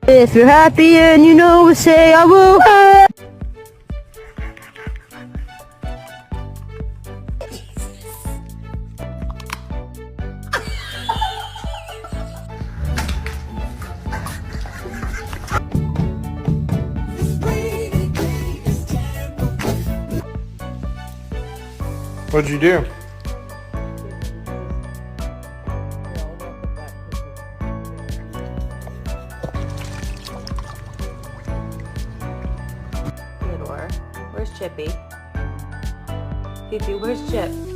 If you're happy and you know it, say I will. What'd you do? Theodore, where's Chippy? Fifi, where's Chip?